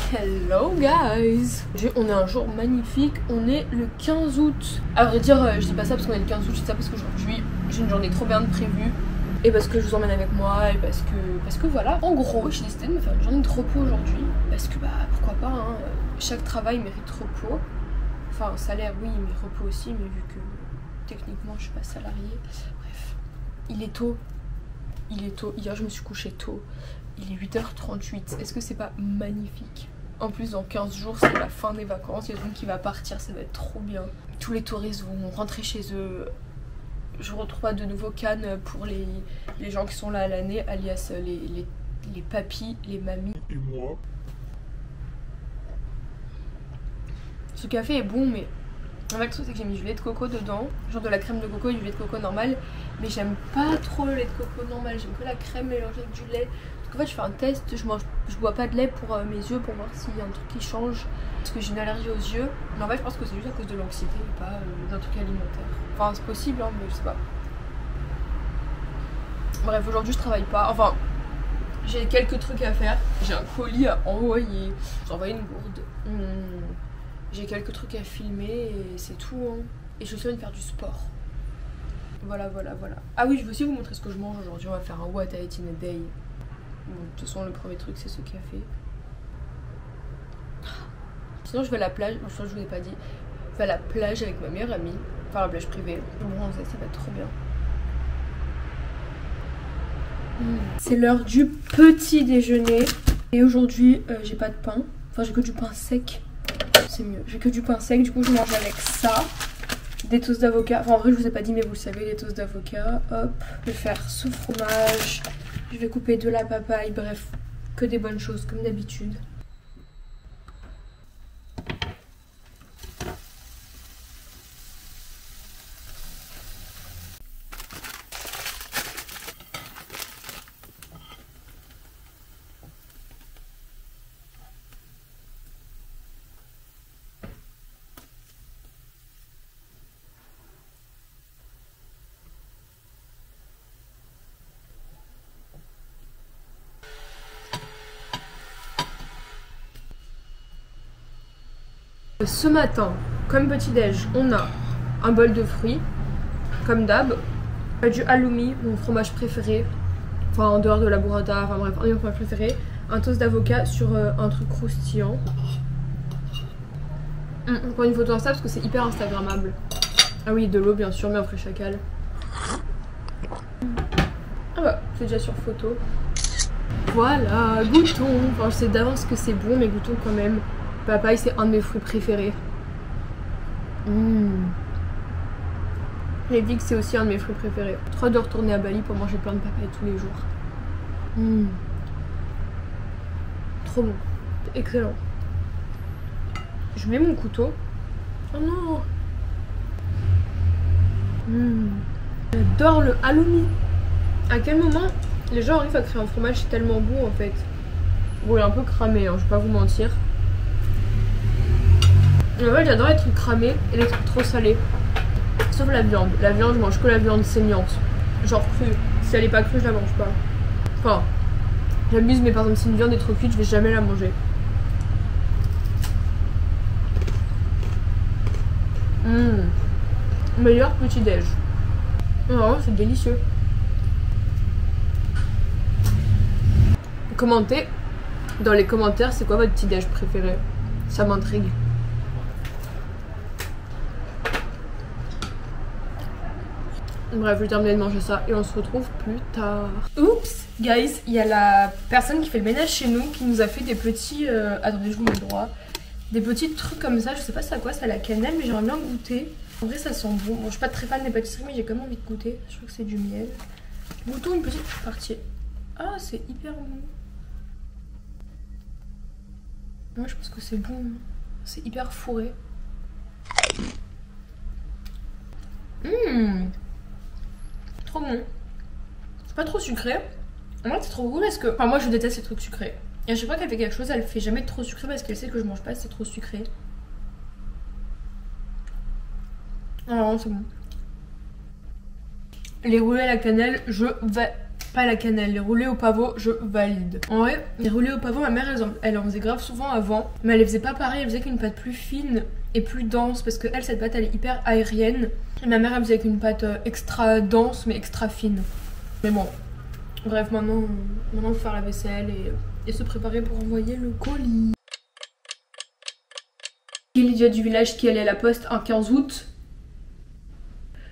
Hello guys! On est un jour magnifique, on est le 15 août. À vrai dire, je dis pas ça parce qu'on est le 15 août, je dis ça parce qu'aujourd'hui j'ai une journée trop bien de prévue. Et parce que je vous emmène avec moi et parce que voilà. En gros, j'ai décidé de me faire une journée de repos aujourd'hui. Parce que bah pourquoi pas, hein, chaque travail mérite repos. Enfin salaire oui, mais repos aussi, mais vu que techniquement je suis pas salariée. Bref, il est tôt. Hier je me suis couchée tôt. Il est 8h38. Est-ce que c'est pas magnifique? En plus dans 15 jours c'est la fin des vacances. Il y a tout le monde qui va partir, ça va être trop bien. Tous les touristes vont rentrer chez eux. Je retrouve de nouveau Cannes pour les gens qui sont là à l'année, alias les papis, les mamies. Et moi. Ce café est bon, mais en fait le truc c'est que j'ai mis du lait de coco dedans, genre de la crème de coco et du lait de coco normal, mais j'aime pas trop le lait de coco normal, j'aime que la crème mélangée avec du lait. Donc en fait je fais un test, je bois pas de lait pour mes yeux pour voir s'il y a un truc qui change, parce que j'ai une allergie aux yeux, mais en fait je pense que c'est juste à cause de l'anxiété et pas d'un truc alimentaire. Enfin c'est possible hein, mais je sais pas. Bref, aujourd'hui je travaille pas, enfin j'ai quelques trucs à faire, j'ai un colis à envoyer, j'ai envoyé une gourde. J'ai quelques trucs à filmer et c'est tout hein. Et je suis en train de faire du sport. Voilà. Ah oui, je veux aussi vous montrer ce que je mange aujourd'hui. On va faire un what I ate in a day. Bon, de toute façon le premier truc c'est ce café. Sinon je vais à la plage, bon, je vous ai pas dit. Je vais à la plage avec ma meilleure amie. Enfin la plage privée. Bon ça va être trop bien. C'est l'heure du petit déjeuner. Et aujourd'hui j'ai pas de pain. Enfin j'ai que du pain sec. C'est mieux, j'ai que du pain sec, du coup je mange avec ça. Des toasts d'avocat, enfin en vrai je vous ai pas dit mais vous le savez, les toasts d'avocat. Hop, je vais faire ce fromage. Je vais couper de la papaye, bref, que des bonnes choses comme d'habitude. Ce matin, comme petit déj, on a un bol de fruits, comme d'hab, du halloumi, mon fromage préféré, enfin en dehors de la burrata, enfin bref, un de mes fromages préférés, un toast d'avocat sur un truc croustillant. On prend une photo Insta parce que c'est hyper instagrammable. Ah oui, de l'eau bien sûr, mais en frais chacal. Ah bah, c'est déjà sur photo. Voilà, goûtons. Enfin, je sais d'avance que c'est bon, mais goûtons quand même. Papaye, c'est un de mes fruits préférés. J'ai dit que c'est aussi un de mes fruits préférés. Trop hâte de retourner à Bali pour manger plein de papaye tous les jours. Trop bon. Excellent. Je mets mon couteau. Oh non. J'adore le halloumi. À quel moment les gens arrivent à créer un fromage tellement bon en fait? Bon, il est un peu cramé, hein, je vais pas vous mentir. En fait j'adore les trucs cramés et les trucs trop salés. Sauf la viande. La viande je mange que la viande saignante. Genre crue. Si elle est pas crue je la mange pas. Enfin j'abuse mais par exemple si une viande est trop cuite je vais jamais la manger. Meilleur petit déj. Vraiment c'est délicieux. Commentez dans les commentaires c'est quoi votre petit déj préféré. Ça m'intrigue. Bref, je vais terminer de manger ça et on se retrouve plus tard. Oups, guys, il y a la personne qui fait le ménage chez nous qui nous a fait des petits... attendez, je vous mets le droit. Des petits trucs comme ça, je sais pas c'est à quoi, c'est à la cannelle, mais j'aimerais bien goûter. En vrai, ça sent bon. Bon, je suis pas très fan des pâtisseries, mais j'ai quand même envie de goûter. Je crois que c'est du miel. Goûtons une petite partie. Ah, c'est hyper bon. Moi, je pense que c'est bon. C'est hyper fourré. Trop bon. C'est pas trop sucré. En fait c'est trop cool parce que... Enfin moi je déteste les trucs sucrés. Et à chaque fois qu'elle fait quelque chose elle fait jamais trop sucré parce qu'elle sait que je mange pas si c'est trop sucré. Alors c'est bon. Les roulés à la cannelle, je vais Pas la cannelle, les roulés au pavot, je valide. En vrai, les roulés au pavot, ma mère elle en faisait grave souvent avant, mais elle les faisait pas pareil, elle faisait qu'une pâte plus fine et plus dense parce que elle, cette pâte elle est hyper aérienne. Et ma mère elle faisait avec une pâte extra dense mais extra fine. Mais bon, bref, maintenant faut faire la vaisselle et se préparer pour envoyer le colis. Lydia du village qui allait à la poste un 15 août.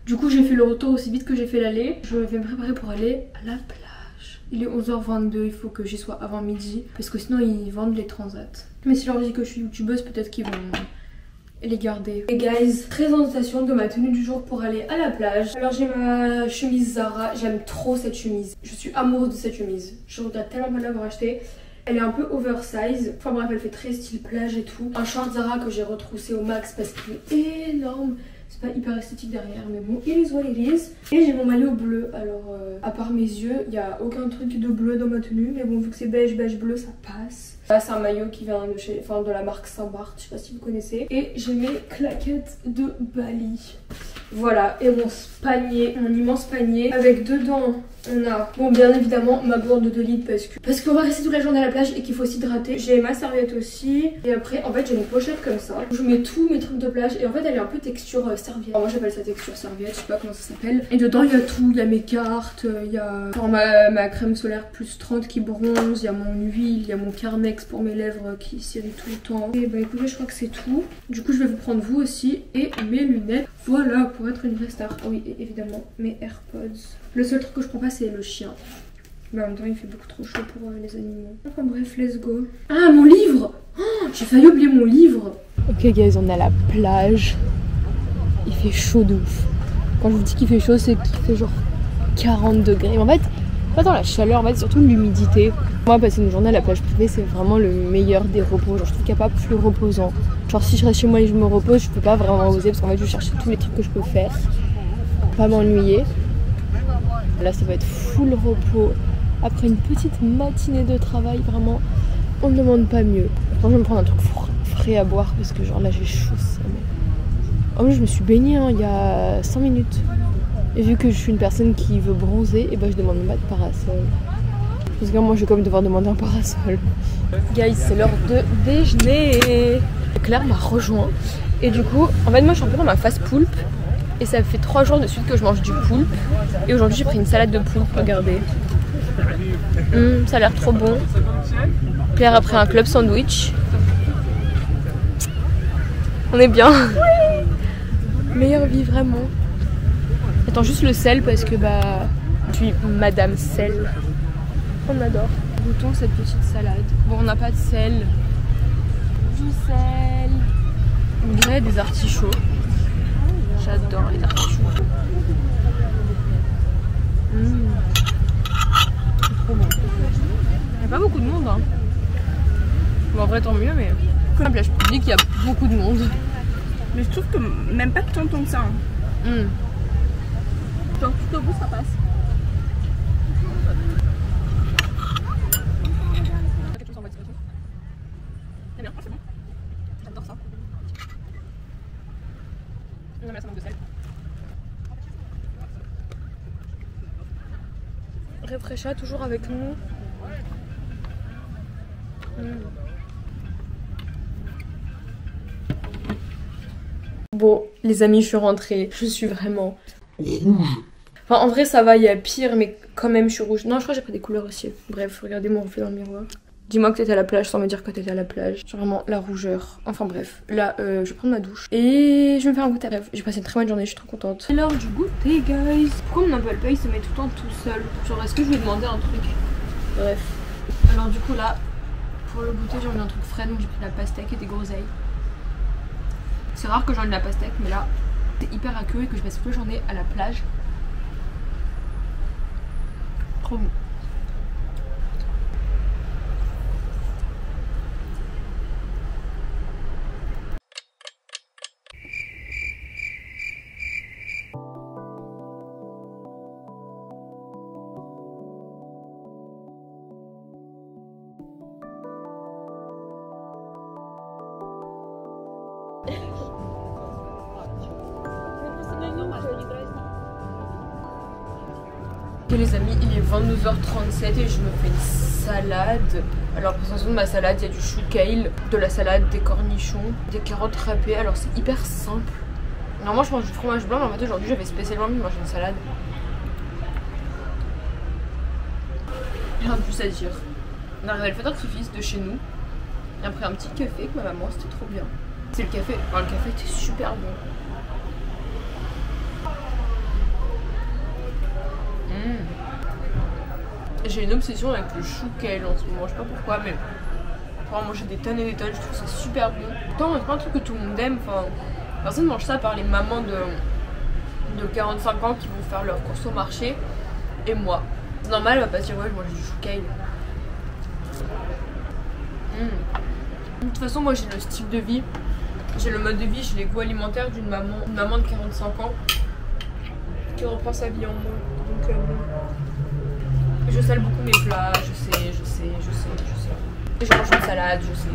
Du coup j'ai fait le retour aussi vite que j'ai fait l'aller. Je vais me préparer pour aller à la plage. Il est 11h22, il faut que j'y sois avant midi parce que sinon ils vendent les transats. Mais si je leur dis que je suis youtubeuse, peut-être qu'ils vont les garder. Et guys, présentation de ma tenue du jour pour aller à la plage. Alors j'ai ma chemise Zara, j'aime trop cette chemise. Je suis amoureuse de cette chemise. Je regrette tellement pas de l'avoir achetée. Elle est un peu oversize, enfin bref elle fait très style plage et tout. Un short Zara que j'ai retroussé au max parce qu'il est énorme. C'est pas hyper esthétique derrière mais bon, it is what it is. Et j'ai mon maillot bleu, alors à part mes yeux, il n'y a aucun truc de bleu dans ma tenue. Mais bon, vu que c'est beige, beige bleu, ça passe. Là c'est un maillot qui vient de la marque Saint-Barth, je sais pas si vous connaissez. Et j'ai mes claquettes de Bali. Voilà, et mon panier, mon immense panier. Avec dedans, on a, bon bien évidemment, ma gourde de litre parce qu'on va rester toute la journée à la plage et qu'il faut s'hydrater. J'ai ma serviette aussi. Et après, en fait, j'ai une pochette comme ça où je mets tous mes trucs de plage. Et en fait, elle est un peu texture serviette. Alors, moi, j'appelle ça texture serviette, je sais pas comment ça s'appelle. Et dedans, il y a tout. Il y a mes cartes, il y a genre, ma crème solaire plus 30 qui bronze. Il y a mon huile, il y a mon Carmex pour mes lèvres qui s'irritent tout le temps. Et bah écoutez, je crois que c'est tout. Du coup, je vais vous prendre vous aussi et mes lunettes. Voilà, pour être une vraie star. Ah oui, et évidemment, mes AirPods. Le seul truc que je prends pas, c'est le chien. Mais en même temps, il fait beaucoup trop chaud pour les animaux. Enfin bref, let's go. Ah, mon livre! Oh, j'ai failli oublier mon livre. Ok, guys, on est à la plage. Il fait chaud de ouf. Quand je vous dis qu'il fait chaud, c'est qu'il fait genre 40 degrés. En fait, pas dans la chaleur, en fait, surtout l'humidité. Moi, passer une journée à la plage privée, c'est vraiment le meilleur des repos. Genre, je trouve qu'il n'y a pas plus reposant. Genre, si je reste chez moi et je me repose, je peux pas vraiment oser parce qu'en fait, je vais chercher tous les trucs que je peux faire. Pas m'ennuyer. Là, ça va être full repos. Après une petite matinée de travail, vraiment, on ne demande pas mieux. Après, je vais me prendre un truc frais à boire parce que, genre, là, j'ai chaud. Oh, je me suis baignée il y a 5 minutes. Et vu que je suis une personne qui veut bronzer, et ben je demande pas de parasol. Parce que moi, je vais quand même devoir demander un parasol. Guys, c'est l'heure de déjeuner. Claire m'a rejoint. Et du coup, en fait, moi, je suis un peu dans ma phase poulpe. Et ça fait 3 jours de suite que je mange du poulpe. Et aujourd'hui, j'ai pris une salade de poulpe, regardez. Ça a l'air trop bon. Claire a pris un club sandwich. On est bien. Oui. Meilleure vie, vraiment. J'attends juste le sel parce que bah je suis Madame Sel. On adore. Goûtons cette petite salade. Bon, on n'a pas de sel. Du sel. On dirait des artichauts. J'adore les artichauts. C'est trop bon. Il n'y a pas beaucoup de monde. Hein. Bon, en vrai, tant mieux, mais comme la plage publique, il y a beaucoup de monde. Mais je trouve que même pas tant que ça. Hein. Genre tout au bout ça passe. C'est bien, c'est bon. J'adore ça. Non mais là ça manque de sel. Refresha toujours avec nous. Bon les amis, je suis rentrée. Je suis vraiment rouge. Enfin, en vrai, ça va, il y a pire, mais quand même, je suis rouge. Non, je crois que j'ai pris des couleurs aussi. Bref, regardez mon reflet dans le miroir. Dis-moi que t'étais à la plage sans me dire que t'étais à la plage. Genre vraiment la rougeur. Enfin bref, là, je vais prendre ma douche. Et je vais me faire un goûter. Bref, j'ai passé une très bonne journée, je suis trop contente. C'est l'heure du goûter, guys. Pourquoi mon Apple Pay se met tout le temps tout seul? Genre, est-ce que je vais demander un truc? Bref. Alors du coup, là, pour le goûter, j'ai envie d'un truc frais, donc j'ai pris de la pastèque et des groseilles. C'est rare que j'enlève de la pastèque, mais là, c'est hyper aqueux et que je passe toute la journée à la plage. Trop bon. Ok les amis, il est 22h37 et je me fais une salade. Alors présentation de ma salade, il y a du chou kale, de la salade, des cornichons, des carottes râpées. Alors c'est hyper simple. Normalement je mange du fromage blanc, mais en fait aujourd'hui j'avais spécialement envie de manger une salade. Rien de plus à dire. On arrive à le feu d'artifice de chez nous. Et après un petit café avec ma maman, c'était trop bien. C'est le café, enfin, le café était super bon. J'ai une obsession avec le chou kale en ce moment, je sais pas pourquoi, mais pour en manger des tonnes et des tonnes, je trouve ça super bon. Pourtant c'est pas un truc que tout le monde aime, enfin personne mange ça par les mamans de 45 ans qui vont faire leurs courses au marché. Et moi, c'est normal, elle va pas se dire ouais je mange du chou kale. De toute façon moi j'ai le style de vie, j'ai le mode de vie, j'ai les goûts alimentaires d'une maman de 45 ans qui reprend sa vie en main. Donc bon. Je sale beaucoup mes plats, je sais. Et je mange une salade, je sais.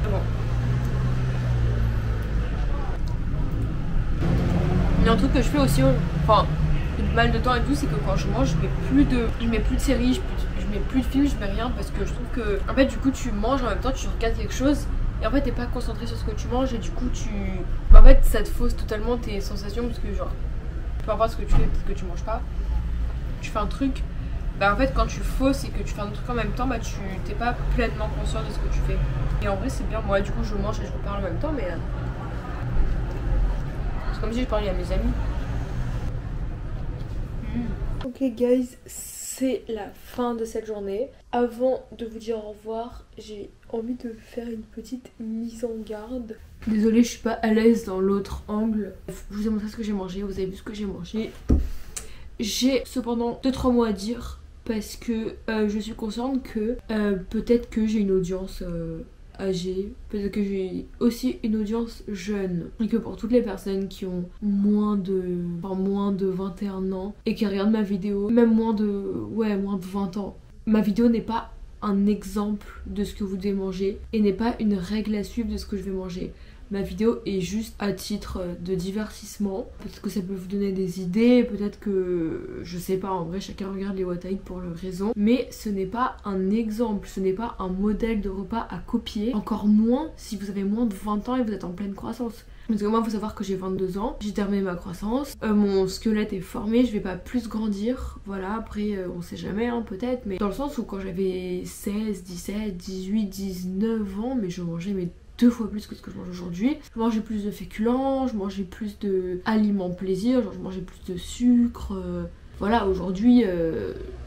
Bon. Il y a un truc que je fais aussi, enfin, depuis mal de temps et tout, c'est que quand je mange, je mets plus de séries, je mets plus de films, je mets rien parce que je trouve que, en fait, du coup, tu manges en même temps, tu regardes quelque chose et en fait, t'es pas concentré sur ce que tu manges et du coup, en fait, ça te fausse totalement tes sensations parce que, genre, peu importe ce que tu fais, peut-être que tu manges pas. Tu fais un truc, bah en fait quand tu fausses et que tu fais un truc en même temps, bah tu t'es pas pleinement conscient de ce que tu fais. Et en vrai c'est bien, moi du coup je mange et je reparle en même temps, mais c'est comme si je parlais à mes amis. Ok guys, c'est la fin de cette journée. Avant de vous dire au revoir, j'ai envie de faire une petite mise en garde. Désolée, je suis pas à l'aise dans l'autre angle. Je vous ai montré ce que j'ai mangé, vous avez vu ce que j'ai mangé. J'ai cependant 2-3 mots à dire parce que je suis consciente que peut-être que j'ai une audience âgée, peut-être que j'ai aussi une audience jeune et que pour toutes les personnes qui ont moins de 21 ans et qui regardent ma vidéo, même moins de 20 ans, ma vidéo n'est pas un exemple de ce que vous devez manger et n'est pas une règle à suivre de ce que je vais manger. Ma vidéo est juste à titre de divertissement. Peut-être que ça peut vous donner des idées, peut-être que, je sais pas, en vrai chacun regarde les What I Eat pour leur raison. Mais ce n'est pas un exemple, ce n'est pas un modèle de repas à copier. Encore moins si vous avez moins de 20 ans et vous êtes en pleine croissance. Parce que moi, il faut savoir que j'ai 22 ans, j'ai terminé ma croissance, mon squelette est formé, je vais pas plus grandir. Voilà, après on sait jamais, hein, peut-être. Mais dans le sens où quand j'avais 16, 17, 18, 19 ans, mais je mangeais mes 2 fois plus que ce que je mange aujourd'hui. Je mangeais plus de féculents, je mangeais plus de aliments plaisir, genre je mangeais plus de sucre. Voilà, aujourd'hui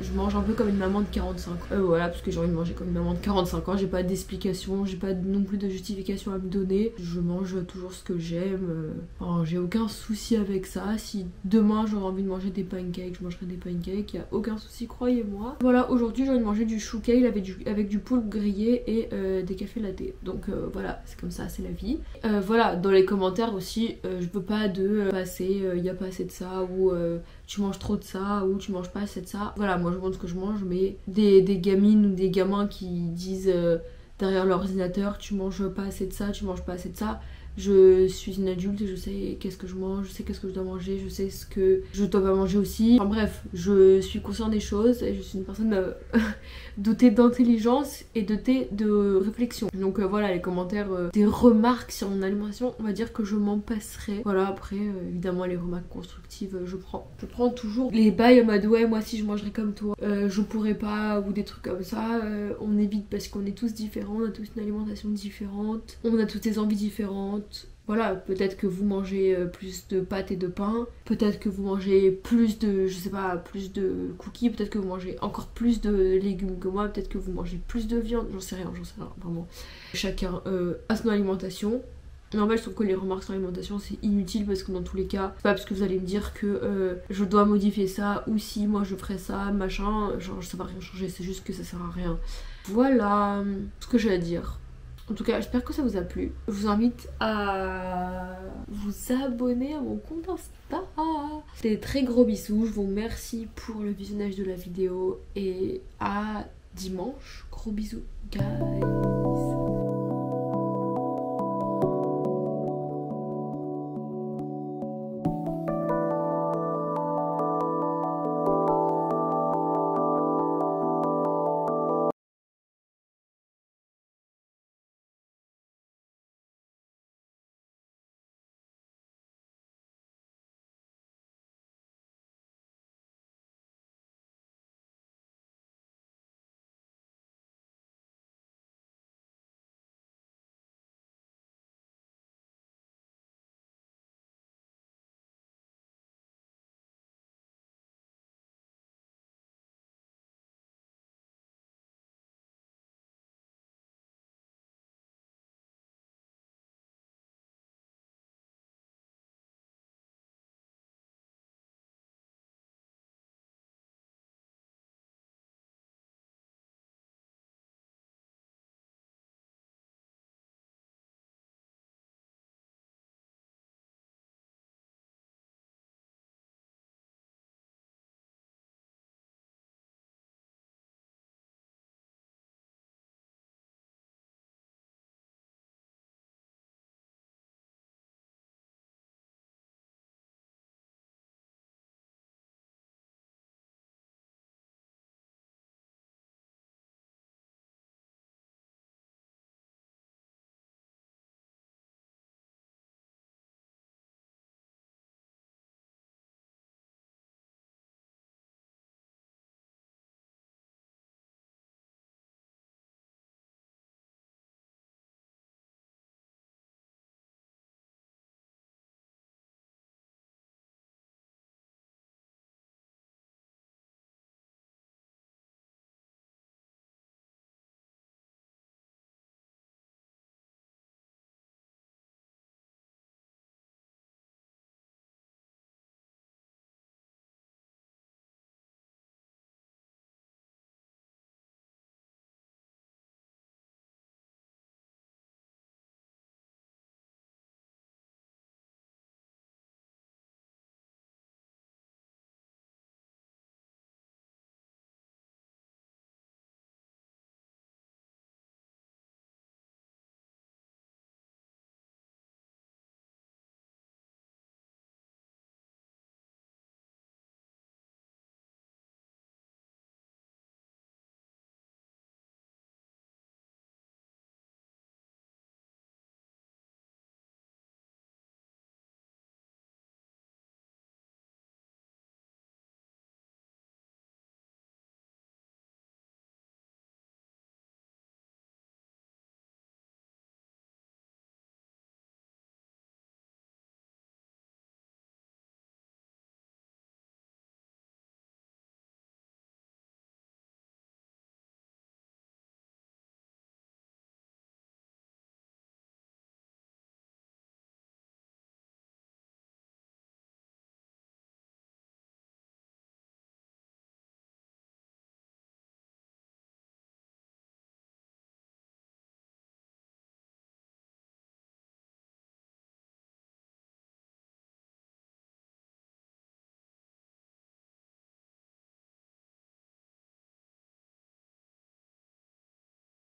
je mange un peu comme une maman de 45 ans. Voilà, parce que j'ai envie de manger comme une maman de 45 ans. J'ai pas d'explication, j'ai pas non plus de justification à me donner. Je mange toujours ce que j'aime. Enfin, j'ai aucun souci avec ça. Si demain j'aurais envie de manger des pancakes, je mangerai des pancakes. Y a aucun souci, croyez-moi. Voilà, aujourd'hui j'ai envie de manger du chou kale avec du poulpe grillé et des cafés latte. Donc voilà, c'est comme ça, c'est la vie. Voilà, dans les commentaires aussi, je veux pas de passer, y a pas assez de ça ou tu manges trop de ça ou tu manges pas assez de ça. Voilà, moi je montre ce que je mange, mais des gamines ou des gamins qui disent derrière l'ordinateur tu manges pas assez de ça, tu manges pas assez de ça. Je suis une adulte et je sais qu'est-ce que je mange, je sais qu'est-ce que je dois manger, je sais ce que je dois pas manger aussi. Enfin bref, je suis consciente des choses et je suis une personne dotée d'intelligence et dotée de réflexion. Donc voilà, les commentaires, des remarques sur mon alimentation, on va dire que je m'en passerai. Voilà, après évidemment les remarques constructives, je prends toujours les bails en mode ouais moi si je mangerais comme toi, je pourrais pas, ou des trucs comme ça. On évite parce qu'on est tous différents, on a tous une alimentation différente, on a toutes des envies différentes. Voilà, peut-être que vous mangez plus de pâtes et de pain, peut-être que vous mangez plus de, je sais pas, plus de cookies, peut-être que vous mangez encore plus de légumes que moi, peut-être que vous mangez plus de viande, j'en sais rien, vraiment. Chacun a son alimentation. Mais en fait je trouve que les remarques sur l'alimentation c'est inutile parce que dans tous les cas c'est pas parce que vous allez me dire que je dois modifier ça ou si moi je ferais ça machin, genre ça va rien changer, c'est juste que ça sert à rien. Voilà ce que j'ai à dire. En tout cas j'espère que ça vous a plu. Je vous invite à vous abonner à mon compte Insta. Des très gros bisous, je vous remercie pour le visionnage de la vidéo et à dimanche. Gros bisous guys.